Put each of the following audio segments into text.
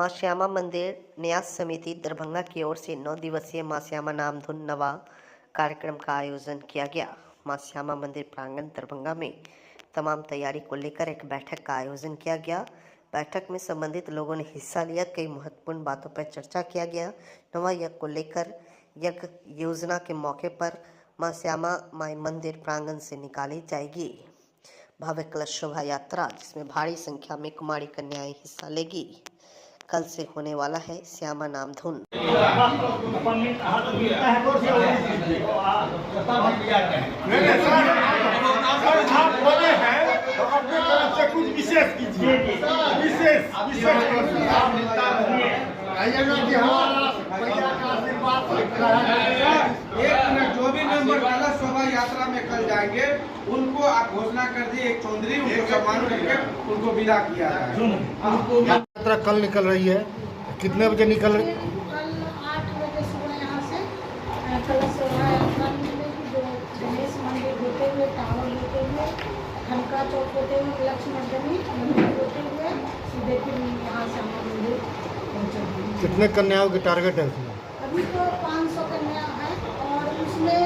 मां श्यामा मंदिर न्यास समिति दरभंगा की ओर से 9 दिवसीय मां श्यामा नाम धुन नवा कार्यक्रम का आयोजन किया गया। मां श्यामा मंदिर प्रांगण दरभंगा में तमाम तैयारी को लेकर एक बैठक का आयोजन किया गया। बैठक में संबंधित लोगों ने हिस्सा लिया। कई महत्वपूर्ण बातों पर चर्चा किया गया। नवा यज्ञ को लेकर यज्ञ योजना के मौके पर मां श्यामा माई मंदिर प्रांगण से निकाली जाएगी भव्य कलश शोभा यात्रा, जिसमें भारी संख्या में कुमारी कन्याएं हिस्सा लेगी। कल से होने वाला है श्यामा नाम धुन। अपने तरफ से कुछ विशेष कीजिए, विशेष जो भी मेंबर कलश शोभा यात्रा में कल जाएंगे उनको आप घोषणा कर दिए, एक चौधरी उनको सम्मान करके उनको विदा किया जाए। यात्रा कल निकल रही है, कितने बजे निकल रही है? कल 8 बजे सुबह यहाँ से कलश शोभा यात्रा निकलेगी, जो गणेश मंदिर होते हुए, टावर होते हुए, खनका चौक होते हुए, लक्ष्मणगढ़ी मंदिर होते हुए सीधे फिर यहाँ श्यामा मंदिर पहुँचेगी। कितने कन्याओं की टारगेट है उसमें? अभी तो 500 कन्या है और उसमें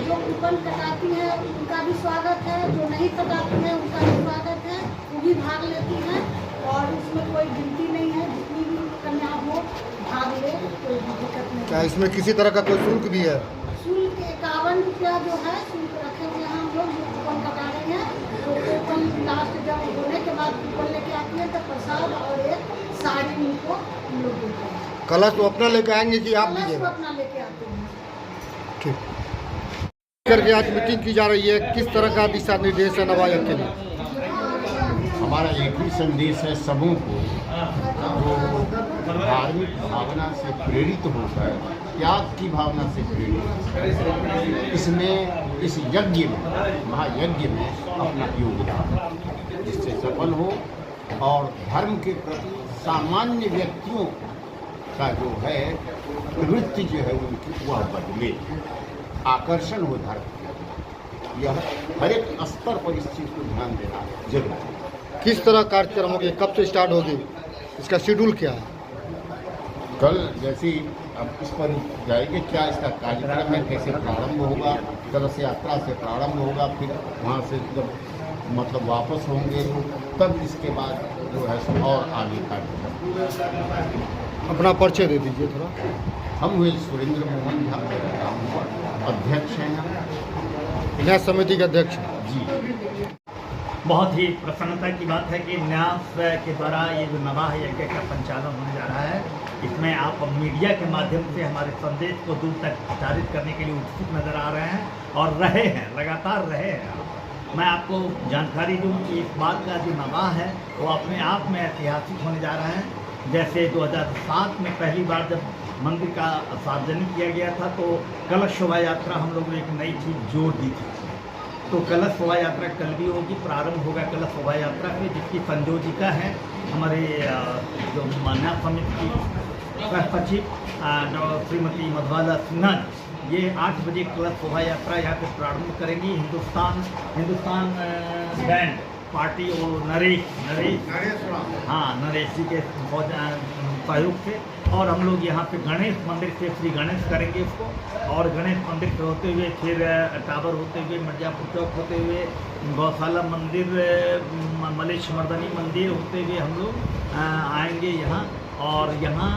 जो कूपन कटाती है उनका भी स्वागत है, जो नहीं कटाती है उनका भी स्वागत है, वो भी भाग लेती हैं और उसमें कोई गिनती नहीं है, जितनी भी कन्या हो भाग ले, कोई भी दिक्कत नहीं। क्या इसमें किसी तरह का कोई शुल्क भी है? शुल्क 51 रुपया जो है शुल्क रखे हुए हैं हम लोग, जो कूपन कटा रहे हैं। तो कूपन लास्ट जब होने के बाद कूपन लेके आती है तो प्रसाद और एक साड़ी उनको हम लोग देते हैं। कलश तो अपना लेके आएंगे कि आप कलश दीजिएगा? अपना लेके आते हैं। ठीक करके आज मीटिंग की जा रही है, किस तरह का दिशा निर्देश है नवा यज्ञ के लिए? हमारा एक ही संदेश है सबों को, जो धार्मिक भावना से प्रेरित होकर, त्याग की भावना से प्रेरित इसमें, इस यज्ञ में, महायज्ञ में अपना योगदान जिससे सफल हो और धर्म के प्रति सामान्य व्यक्तियों का जो है प्रवृत्ति जो है उनकी वह बदले, आकर्षण हो धर्म। यह हर एक स्तर पर इस चीज़ को ध्यान देना जरूरी है। किस तरह कार्यक्रम होगी, कब से स्टार्ट होगी, इसका शेड्यूल क्या है? कल जैसे ही अब इस पर जाएंगे, क्या इसका कार्यक्रम है, कैसे प्रारंभ होगा, कलश यात्रा से प्रारंभ होगा, फिर वहाँ से जब मतलब वापस होंगे तब इसके बाद जो है सो और आगे कार्यक्रम। अपना परिचय दे दीजिए थोड़ा। हम हुए सुरेंद्र मोहन झा, अध्यक्ष हैं हम, न्यास समिति के अध्यक्ष जी। बहुत ही प्रसन्नता की बात है कि न्यास के द्वारा ये जो नवा यज्ञ का संचालन होने जा रहा है, इसमें आप मीडिया के माध्यम से हमारे संदेश को दूर तक प्रचारित करने के लिए उत्सुक नज़र आ रहे हैं और रहे हैं, लगातार रहे हैं। मैं आपको जानकारी दूं कि इस बात का जो नवा है वो अपने आप में ऐतिहासिक होने जा रहा है। जैसे 2007 में पहली बार जब मंदिर का सार्वजनिक किया गया था तो कलश शोभा यात्रा हम लोगों ने एक नई चीज़ जोड़ दी थी। तो कलश शोभा यात्रा कल भी होगी, प्रारंभ होगा कलश शोभा यात्रा में, जिसकी संयोजिका है हमारे जो न्यास समिति की सचिव श्रीमती मधुबाला सिन्हा। ये 8 बजे कलश शोभा यात्रा यहाँ पे प्रारंभ करेंगी। हिंदुस्तान बैंड पार्टी और नरेश जी के सहयोग से, और हम लोग यहाँ पे गणेश मंदिर से श्री गणेश करेंगे उसको, और गणेश मंदिर से होते हुए फिर टावर होते हुए, मिर्जापुर चौक होते हुए, गौशाला मंदिर, मलेश मर्दनी मंदिर होते हुए हम लोग आएंगे यहाँ। और यहाँ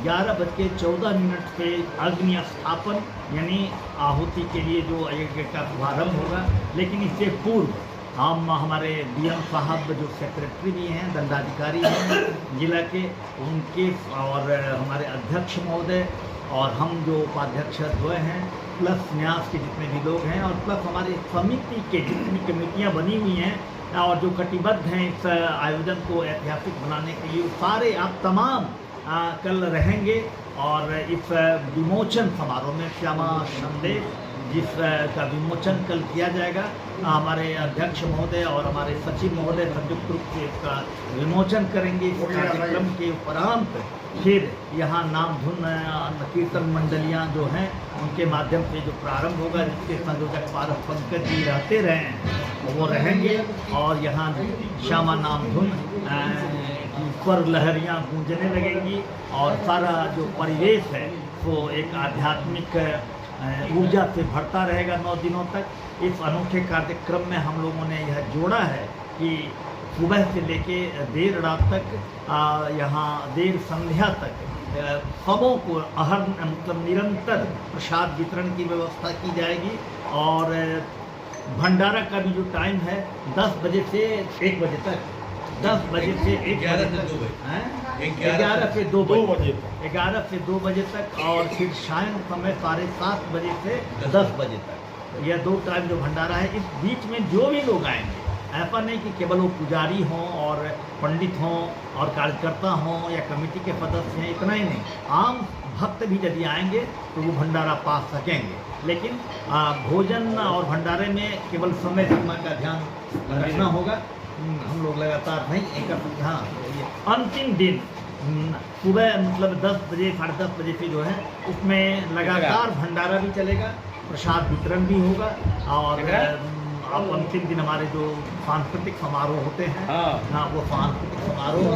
11:14 से अग्नि स्थापन यानी आहुति के लिए जो यज्ञ का शुभारम्भ होगा। लेकिन इससे पूर्व हम हमारे डीएम साहब जो सेक्रेटरी भी हैं, दंडाधिकारी हैं जिला के, उनके और हमारे अध्यक्ष महोदय और हम जो उपाध्यक्ष हुए हैं, प्लस न्यास के जितने भी लोग हैं और प्लस हमारे समिति के जितनी कमेटियां बनी हुई हैं और जो कटिबद्ध हैं इस आयोजन को ऐतिहासिक बनाने के लिए, सारे आप तमाम कल रहेंगे। और इस विमोचन समारोह में श्यामा संदेश जिसका विमोचन कल किया जाएगा, हमारे अध्यक्ष महोदय और हमारे सचिव महोदय संयुक्त रूप से इसका विमोचन करेंगे। इस कार्यक्रम के उपरांत फिर यहाँ नाम धुन कीर्तन मंडलियाँ जो हैं उनके माध्यम से जो प्रारंभ होगा, जिसके संयोजक पारस पंकज जी रहते रहे हैं वो रहेंगे। और यहाँ श्यामा नाम धुन स्वर लहरियाँ गूंजने लगेंगी और सारा जो परिवेश है वो एक आध्यात्मिक ऊर्जा से भरता रहेगा 9 दिनों तक। इस अनोखे कार्यक्रम में हम लोगों ने यह जोड़ा है कि सुबह से लेके देर रात तक यहाँ देर संध्या तक सबों को मतलब निरंतर प्रसाद वितरण की व्यवस्था की जाएगी। और भंडारा का भी जो टाइम है 10 बजे से 1 बजे तक, 10 बजे से 1 बजे तक, 11 से 2 बजे, 11 से 2 बजे तक, और फिर शाम समय 7:30 बजे से 10 बजे तक। यह 2 टाइम जो भंडारा है। इस बीच में जो भी लोग आएंगे, ऐसा नहीं कि केवल वो पुजारी हों और पंडित हों और कार्यकर्ता हों या कमेटी के सदस्य हैं, इतना ही नहीं, आम भक्त भी यदि आएंगे तो वो भंडारा पा सकेंगे। लेकिन भोजन और भंडारे में केवल समय सीमा का ध्यान रखना होगा। हम लोग लगातार नहीं एक अंतिम दिन सुबह मतलब 10 बजे 10:30 बजे से जो है उसमें लगातार भंडारा भी चलेगा, प्रसाद वितरण भी होगा। और अब अंतिम दिन हमारे जो सांस्कृतिक समारोह होते हैं ना, वो सांस्कृतिक समारोह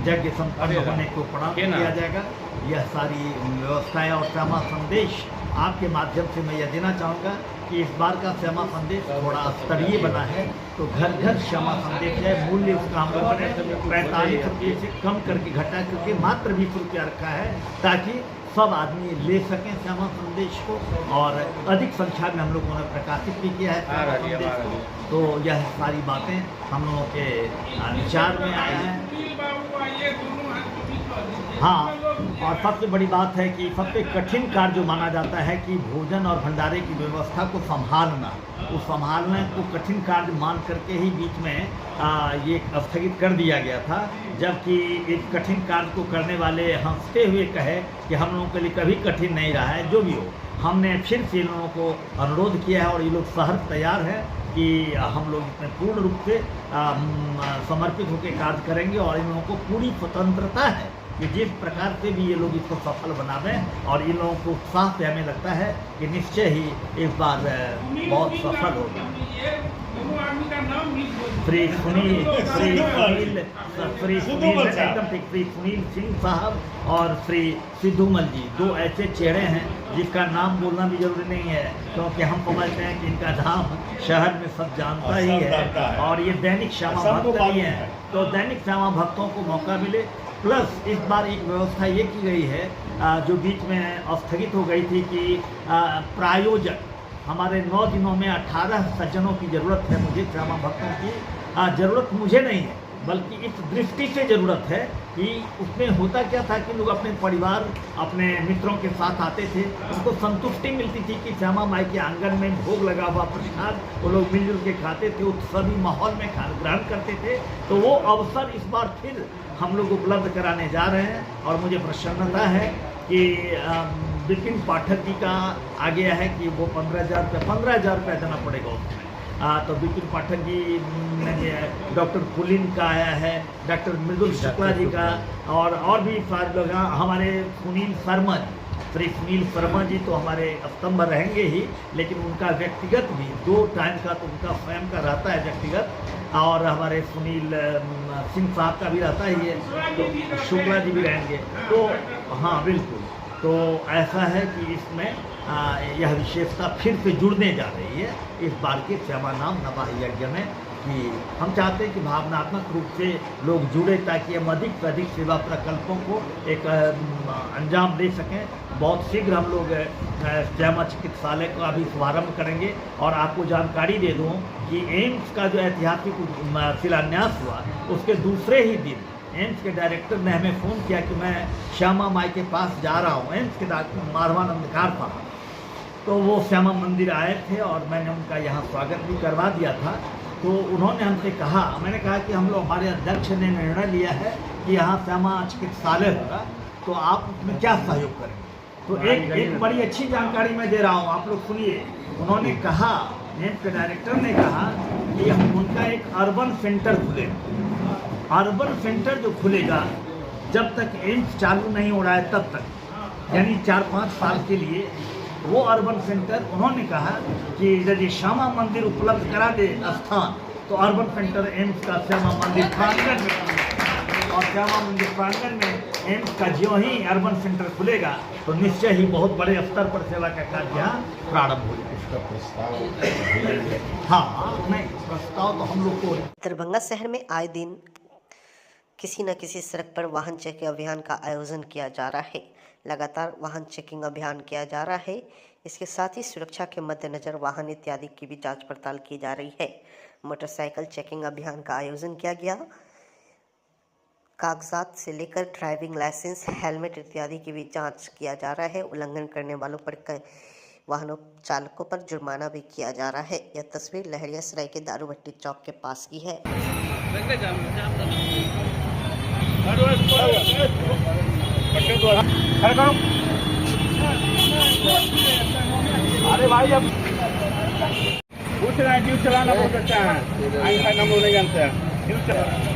यज्ञ संपन्न होने को प्रणाम किया जाएगा। यह सारी व्यवस्थाएं और श्यामा संदेश आपके माध्यम से मैं यह देना चाहूँगा कि इस बार का श्यामा संदेश थोड़ा स्तरीय बना है, तो घर घर श्यामा संदेश है। मूल्य उसका हम लोगों ने 45 रुपये से कम करके घटा करके मात्र 20 रुपया रखा है, ताकि सब आदमी ले सकें श्यामा संदेश को। और अधिक संख्या में हम लोगों ने प्रकाशित भी किया है श्यामा संदेश को। तो यह सारी बातें हम लोगों के विचार में आया है। हाँ, और सबसे बड़ी बात है कि सबसे कठिन कार्य जो माना जाता है कि भोजन और भंडारे की व्यवस्था को संभालना, उस संभालने को कठिन कार्य मान करके ही बीच में ये स्थगित कर दिया गया था। जबकि एक कठिन कार्य को करने वाले हंसते हुए कहे कि हम लोगों के लिए कभी कठिन नहीं रहा है। जो भी हो, हमने फिर से इन लोगों को अनुरोध किया है और ये लोग सहर्ष तैयार है कि हम लोग इसमें पूर्ण रूप से समर्पित होकर कार्य करेंगे। और इन लोगों को पूरी स्वतंत्रता है कि जिस प्रकार से भी ये लोग इसको सफल बनावें। और इन लोगों को उत्साह से हमें लगता है कि निश्चय ही इस बार बहुत सफल होगा। श्री सुनील सिंह साहब और श्री सिद्धूमल जी, 2 ऐसे चेहरे हैं जिसका नाम बोलना भी जरूरी नहीं है, क्योंकि हम समझते हैं कि इनका नाम शहर में सब जानता ही है। और ये दैनिक श्यामा भक्त भी हैं, तो दैनिक श्यामा भक्तों को मौका मिले। प्लस इस बार एक व्यवस्था ये की गई है जो बीच में स्थगित हो गई थी कि प्रायोजक हमारे 9 दिनों में 18 सज्जनों की ज़रूरत है। मुझे श्यामा भक्तों की ज़रूरत मुझे नहीं है, बल्कि इस दृष्टि से ज़रूरत है कि उसमें होता क्या था कि लोग अपने परिवार अपने मित्रों के साथ आते थे, उनको संतुष्टि मिलती थी कि श्यामा माई के आंगन में भोग लगा हुआ प्रसाद वो लोग मिलजुल के खाते थे, उत्सवी माहौल में ग्रहण करते थे। तो वो अवसर इस बार फिर हम लोग उपलब्ध कराने जा रहे हैं। और मुझे प्रसन्नता है कि विपिन पाठक जी का आ गया है कि वो 15,000 रुपये देना पड़ेगा उसमें। तो विपिन पाठक जी, डॉक्टर पुलिन का आया है, डॉक्टर मृदुल शुक्ला जी का, और भी सारे लोग। हमारे सुनील शर्मा जी, श्री सुनील शर्मा जी तो हमारे स्तंभ रहेंगे ही, लेकिन उनका व्यक्तिगत भी 2 टाइम का तो उनका स्वयं का रहता है व्यक्तिगत। और हमारे सुनील सिंह साहब का भी रहता ही है, तो शुक्ला जी भी रहेंगे। तो हाँ बिल्कुल, तो ऐसा है कि इसमें यह विशेषता फिर से जुड़ने जा रही है इस बार के श्यामा नाम नवाह यज्ञ में, कि हम चाहते हैं कि भावनात्मक रूप से लोग जुड़े ताकि हम अधिक से अधिक सेवा प्रकल्पों को एक अंजाम दे सकें। बहुत शीघ्र हम लोग श्यामा चिकित्सालय का भी शुभारम्भ करेंगे। और आपको जानकारी दे दूँ कि एम्स का जो ऐतिहासिक शिलान्यास हुआ उसके दूसरे ही दिन एम्स के डायरेक्टर ने हमें फ़ोन किया कि मैं श्यामा माई के पास जा रहा हूँ। एम्स के डॉक्टर माधवानंदकार साहब, तो वो श्यामा मंदिर आए थे और मैंने उनका यहाँ स्वागत भी करवा दिया था। तो उन्होंने हमसे कहा, मैंने कहा कि हम लोग हमारे अध्यक्ष ने निर्णय लिया है कि यहाँ श्यामा चिकित्सालय होगा, तो आप उसमें क्या सहयोग करेंगे। तो एक बड़ी अच्छी जानकारी मैं दे रहा हूँ, आप लोग सुनिए। उन्होंने कहा, एम्स के डायरेक्टर ने कहा कि उनका एक अर्बन सेंटर खुलेगा। अर्बन सेंटर जो खुलेगा, जब तक एम्स चालू नहीं हो रहा है तब तक, यानी 4-5 साल के लिए वो अर्बन सेंटर, उन्होंने कहा कि यदि श्यामा मंदिर उपलब्ध करा दे स्थान, तो अर्बन सेंटर एम्स का श्यामा मंदिर प्रांगण में, और श्यामा मंदिर प्रांगण में एम्स का ज्यों ही अर्बन सेंटर खुलेगा तो निश्चय ही बहुत बड़े स्तर पर सेवा का कार्य यहाँ प्रारंभ होगा। उसका प्रस्ताव हाँ, नहीं प्रस्ताव तो हम लोग को दरभंगा शहर में आए दिन किसी न किसी सड़क पर वाहन चेकिंग अभियान का आयोजन किया जा रहा है। लगातार वाहन चेकिंग अभियान किया जा रहा है। इसके साथ ही सुरक्षा के मद्देनजर वाहन इत्यादि की भी जांच पड़ताल की जा रही है। मोटरसाइकिल चेकिंग अभियान का आयोजन किया गया। कागजात से लेकर ड्राइविंग लाइसेंस, हेलमेट इत्यादि की भी जांच किया जा रहा है। उल्लंघन करने वालों पर वाहनों चालकों पर जुर्माना भी किया जा रहा है। यह तस्वीर लहरियासराय के दारू भट्टी चौक के पास की है। अरे भाई अब पूछ रहे हैं ड्यूज चलाना बहुत अच्छा है, आइंस्टाइन हम लोग नहीं जानते हैं ड्यूज चलाना।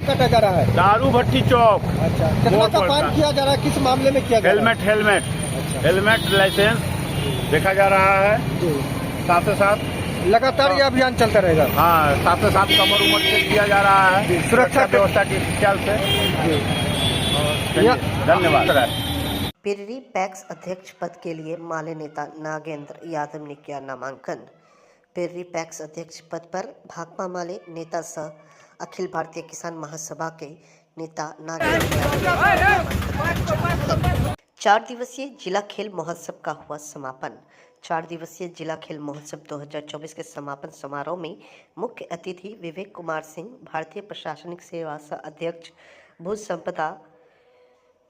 कटा जा रहा है दारू भट्टी चौक। अच्छा, कितना का फाइन किया जा रहा है? किस मामले में किया जा रहा हेलमेट हेलमेट लाइसेंस देखा जा रहा है। साथ ही साथ है? लगातार ये अभियान चलता रहेगा। हाँ, साथ ही साथ कमर उमर चेक किया जा रहा है सुरक्षा व्यवस्था के ख्याल से। धन्यवाद। पिर्री पैक्स अध्यक्ष पद के लिए माले नेता नागेंद्र यादव ने किया नामांकन। पिर्री पैक्स अध्यक्ष पद पर भाकपा माले नेता सह अखिल भारतीय किसान महासभा के नेता नागेंद्र यादव। 4 दिवसीय जिला खेल महोत्सव का हुआ समापन। 4 दिवसीय जिला खेल महोत्सव 2024 के समापन समारोह में मुख्य अतिथि विवेक कुमार सिंह, भारतीय प्रशासनिक सेवा सह अध्यक्ष, भू संपदा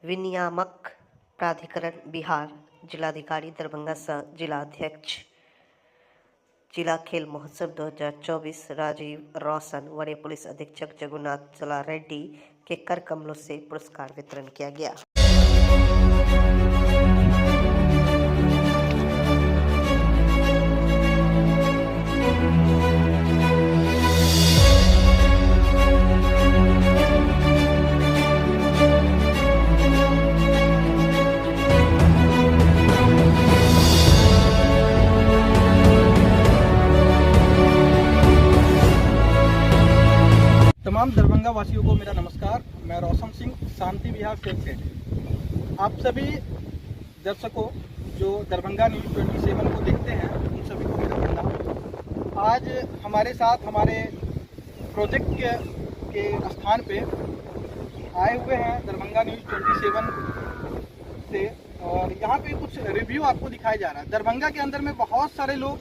विनियामक प्राधिकरण बिहार, जिलाधिकारी दरभंगा सह जिलाध्यक्ष, जिला खेल महोत्सव 2024 राजीव रोशन, वरीय पुलिस अधीक्षक जगन्नाथ चला रेड्डी के कर कमलों से पुरस्कार वितरण किया गया। तमाम दरभंगा वासियों को मेरा नमस्कार। मैं रोशन सिंह, शांति विहार सेल से। आप सभी दर्शकों जो दरभंगा न्यूज़ 27 को देखते हैं उन सभी को मेरा प्रणाम। आज हमारे साथ हमारे प्रोजेक्ट के स्थान पे आए हुए हैं दरभंगा न्यूज़ 27 से, और यहाँ पे कुछ रिव्यू आपको दिखाया जा रहा है। दरभंगा के अंदर में बहुत सारे लोग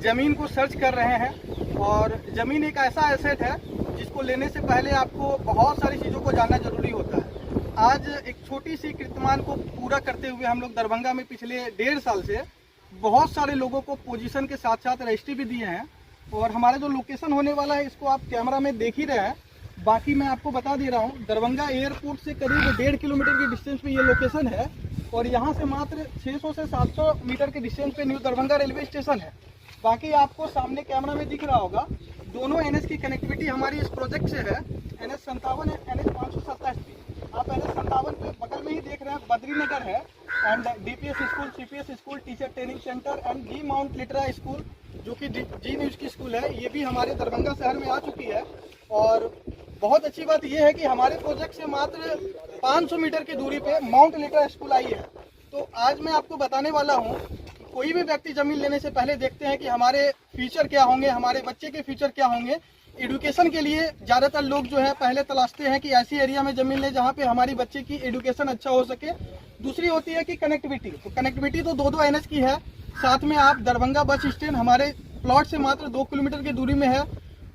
ज़मीन को सर्च कर रहे हैं, और ज़मीन एक ऐसा एसेट है जिसको लेने से पहले आपको बहुत सारी चीज़ों को जानना जरूरी होता है। आज एक छोटी सी कीर्तिमान को पूरा करते हुए हम लोग दरभंगा में पिछले 1.5 साल से बहुत सारे लोगों को पोजीशन के साथ साथ रजिस्ट्री भी दिए हैं, और हमारा जो लोकेशन होने वाला है इसको आप कैमरा में देख ही रहे हैं। बाकी मैं आपको बता दे रहा हूँ, दरभंगा एयरपोर्ट से करीब 1.5 किलोमीटर की डिस्टेंस पे ये लोकेशन है, और यहाँ से मात्र 600 से 700 मीटर के डिस्टेंस पे न्यू दरभंगा रेलवे स्टेशन है। बाकी आपको सामने कैमरा में दिख रहा होगा, दोनों एनएच की कनेक्टिविटी हमारी इस प्रोजेक्ट से है। NH 57 NH 527 आप NH 57 पे बगल में ही देख रहे हैं बद्रीनगर है, and DPS school, CPS school, teacher training centre and Zee Mount Litera school जो कि जी न्यूज़ की स्कूल है, ये भी हमारे दरभंगा शहर में आ चुकी है। और बहुत अच्छी बात यह है कि हमारे प्रोजेक्ट से मात्र 500 मीटर की दूरी पे माउंट लिटरा स्कूल आई है। तो आज मैं आपको बताने वाला हूँ, कोई भी व्यक्ति जमीन लेने से पहले देखते हैं कि हमारे फ्यूचर क्या होंगे, हमारे बच्चे के फ्यूचर क्या होंगे। एजुकेशन के लिए ज़्यादातर लोग जो है पहले तलाशते हैं कि ऐसी एरिया में ज़मीन लें जहाँ पे हमारी बच्चे की एजुकेशन अच्छा हो सके। दूसरी होती है कि कनेक्टिविटी। तो कनेक्टिविटी तो 2 NH की है, साथ में आप दरभंगा बस स्टैंड हमारे प्लॉट से मात्र 2 किलोमीटर की दूरी में है,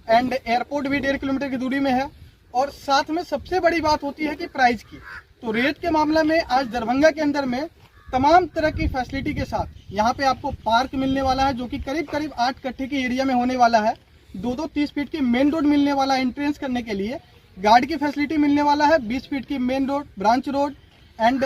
एंड एयरपोर्ट भी 1.5 किलोमीटर की दूरी में है। और साथ में सबसे बड़ी बात होती है कि प्राइस की। तो रेट के मामले में आज दरभंगा के अंदर में तमाम तरह की फैसिलिटी के साथ यहाँ पे आपको पार्क मिलने वाला है, जो कि करीब करीब 8 कट्ठे की एरिया में होने वाला है। 2-2 30 फीट की मेन रोड मिलने वाला है एंट्रेंस करने के लिए। गार्ड की फैसिलिटी मिलने वाला है, 20 फीट की main road, branch road, and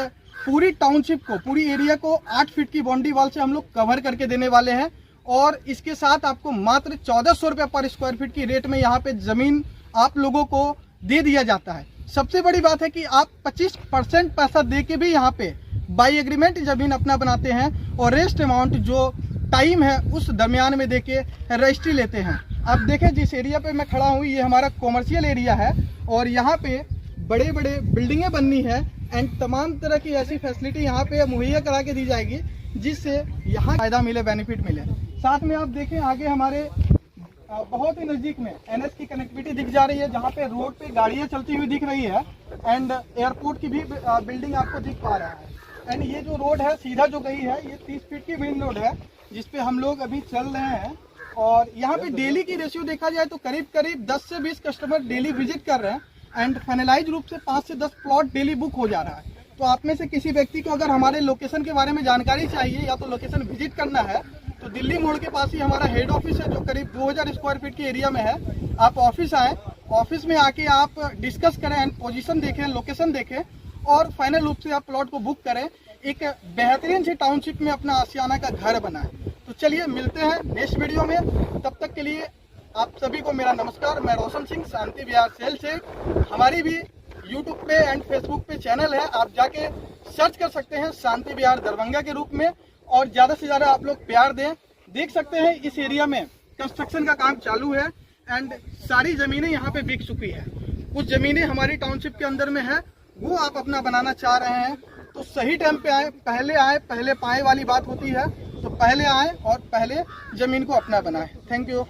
पूरी टाउनशिप को, पूरी एरिया को 8 फीट की बाउंड्री वॉल से हम लोग कवर करके देने वाले हैं। और इसके साथ आपको मात्र 1400 रुपये पर स्क्वायर फीट की रेट में यहाँ पे ज़मीन आप लोगों को दे दिया जाता है। सबसे बड़ी बात है कि आप 25% पैसा दे के भी यहाँ पे बाई एग्रीमेंट ज़मीन अपना बनाते हैं और रेस्ट अमाउंट जो टाइम है उस दरमियान में दे के रजिस्ट्री लेते हैं। आप देखें जिस एरिया पे मैं खड़ा हूँ ये हमारा कॉमर्शियल एरिया है और यहाँ पे बड़े बड़े बिल्डिंगें बननी है एंड तमाम तरह की ऐसी फैसिलिटी यहाँ पे मुहैया करा के दी जाएगी जिससे यहाँ फायदा मिले, बेनिफिट मिले। साथ में आप देखें आगे हमारे बहुत ही नज़दीक में NS की कनेक्टिविटी दिख जा रही है, जहाँ पे रोड पे गाड़ियाँ चलती हुई दिख रही है एंड एयरपोर्ट की भी बिल्डिंग आपको दिख पा रहा है। एंड ये जो रोड है सीधा जो गई है ये 30 फीट की मेन रोड है जिसपे हम लोग अभी चल रहे हैं। और यहाँ पे डेली की रेशियो देखा जाए तो करीब करीब 10 से 20 कस्टमर डेली विजिट कर रहे हैं एंड फाइनलाइज रूप से 5 से 10 प्लॉट डेली बुक हो जा रहा है। तो आप में से किसी व्यक्ति को अगर हमारे लोकेशन के बारे में जानकारी चाहिए या तो लोकेशन विजिट करना है तो दिल्ली मोड़ के पास ही हमारा हेड ऑफिस है जो करीब 2000 स्क्वायर फीट के एरिया में है। आप ऑफिस आए, ऑफिस में आके आप डिस्कस करें एंड पोजीशन देखें, लोकेशन देखें और फाइनल रूप से आप प्लॉट को बुक करें, एक बेहतरीन सी टाउनशिप में अपना आशियाना का घर बनाएं। तो चलिए मिलते हैं नेक्स्ट वीडियो में, तब तक के लिए आप सभी को मेरा नमस्कार। मैं रोशन सिंह, शांति विहार सेल से। हमारी भी यूट्यूब पे एंड फेसबुक पे चैनल है, आप जाके सर्च कर सकते हैं शांति विहार दरभंगा के रूप में और ज़्यादा से ज़्यादा आप लोग प्यार दें। देख सकते हैं इस एरिया में कंस्ट्रक्शन का काम चालू है एंड सारी ज़मीनें यहाँ पे बिक चुकी है। कुछ ज़मीनें हमारी टाउनशिप के अंदर में है, वो आप अपना बनाना चाह रहे हैं तो सही टाइम पे आए, पहले पाए वाली बात होती है। तो पहले आए और पहले ज़मीन को अपना बनाएं। Thank you.